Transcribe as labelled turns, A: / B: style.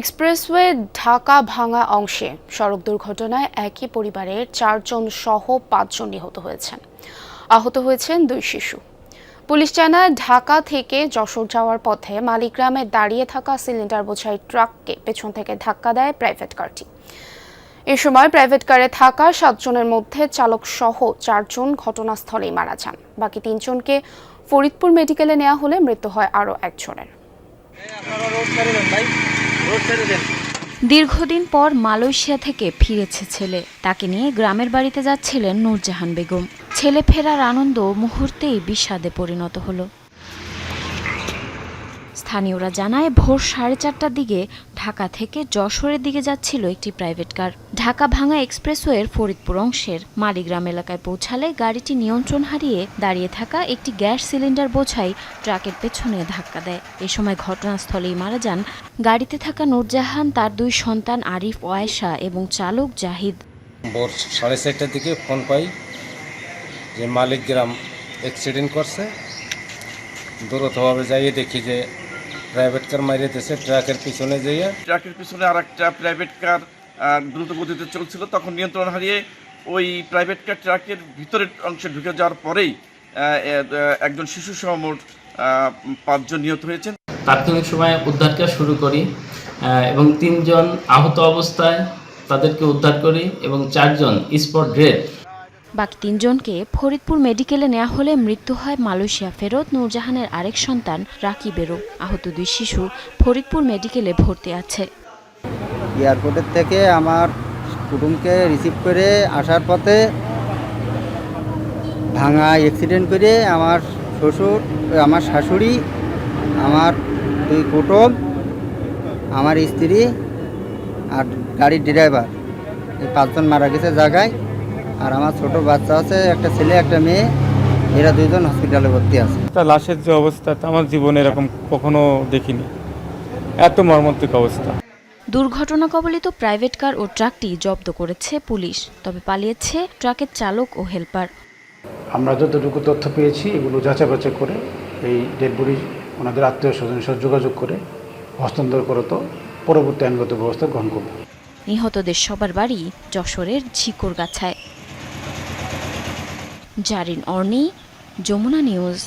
A: Expressway Dhaka ভাঙা অংশে সড়ক দুর্ঘটনায় একই পরিবারের 4 জন সহ 5 জন নিহত হয়েছেন। আহত হয়েছেন 2 শিশু। পুলিশ জানায়, ঢাকা থেকে যশোর যাওয়ার পথে মালিগ্রামে দাঁড়িয়ে থাকা সিলিন্ডার বোঝাই ট্রাককে পেছন থেকে ধাক্কা দেয় প্রাইভেট কারটি। এ সময় প্রাইভেট কারে থাকা 7 জনের মধ্যে চালক সহ 4 জন ঘটনাস্থলেই মারা যান। বাকি 3 জনকে ফরিদপুর মেডিকেলে নেওয়া হলে মৃত্যু হয় আরও 1 জনের।
B: দীর্ঘদিন পর মালয়েশিয়া থেকে ফিরেছে ছেলে। তাকে নিয়ে গ্রামের বাড়িতে যাচ্ছিলেন নূরজাহান বেগম। ছেলে ফেরার আনন্দ মুহূর্তেই বিষাদে পরিণত হলো। স্থানীয়রা জানায়, ভোর 4:30টার দিকে ঢাকা থেকে যশোরের দিকে যাচ্ছিল একটি প্রাইভেট কার। ঢাকা ভাঙা এক্সপ্রেসওয়ের ফরিদপুর অংশের মালিগ্রাম এলাকায় পৌঁছালে গাড়িটি নিয়ন্ত্রণ হারিয়ে দাঁড়িয়ে থাকা একটি গ্যাস সিলিন্ডার বোঝাই ট্রাকের পেছনে ধাক্কা দেয়। এ সময় ঘটনাস্থলেই মারা যান গাড়িতে থাকা নূরজাহান, তার 2 সন্তান আরিফ ও আয়েশা এবং চালক জাহিদ।
C: ভোর 4:30টার দিকে ফোন পাই যে মালিগ্রাম অ্যাক্সিডেন্ট করছে। দ্রুতভাবে যাইয়ে দেখি যে প্রাইভেট কার মারিয়েছে ট্রাকের পিছনে যাইয়া।
D: ট্রাকের পিছনে আর একটা প্রাইভেট কার দ্রুত গতিতে চলছিল, তখন নিয়ন্ত্রণ হারিয়ে ওই প্রাইভেট কার ট্রাকের ভিতরের অংশে ঢুকে যাওয়ার পরেই একজন শিশু সহ মোট 5 জন নিহত হয়েছেন।
E: তাৎক্ষণিক সময়ে উদ্ধার কাজ শুরু করি এবং 3 জন আহত অবস্থায় তাদেরকে উদ্ধার করি এবং 4 জন স্পট ডেড।
B: বাকি 3 জনকে ফরিদপুর মেডিকেলে নেওয়া হলে মৃত্যু হয় মালয়েশিয়া ফেরত নূরজাহানের আরেক সন্তান রাকিবেরও। আহত 2 শিশু ফরিদপুর মেডিকেলে ভর্তি আছে।
F: এয়ারপোর্টের থেকে আমার কুটুমকে রিসিভ করে আসার পথে ভাঙা অ্যাক্সিডেন্ট করে আমার শ্বশুর, আমার শাশুড়ি, আমার 2 কুটুম, আমার স্ত্রী আর গাড়ির ড্রাইভার, এই 5 জন মারা গেছে জায়গায়। আর আমার ছোট বাচ্চা আছে, একটা ছেলে একটা মেয়ে, এরা 2 জন হসপিটালে ভর্তি আছে।
G: তার লাশের যে অবস্থা, আমার জীবনে এরকম কখনো দেখিনি, এত মর্মান্তিক অবস্থা।
B: দুর্ঘটনা কবলিত প্রাইভেট কার ও ট্রাকটি জব্দ করেছে পুলিশ, তবে পালিয়েছে ট্রাকের চালক ও হেলপার।
H: আমরা যতটুকু তথ্য পেয়েছি এগুলো যাচাই বাছাই করে এই ডেড বডি ওনাদের আত্মীয় স্বজনের সাথে যোগাযোগ করে হস্তান্তর করে তো পরবর্তী আইনগত ব্যবস্থা গ্রহণ করব।
B: নিহতদের সবার বাড়ি যশোরের ঝিকরগাছায়। জারিন অর্নি, যমুনা নিউজ।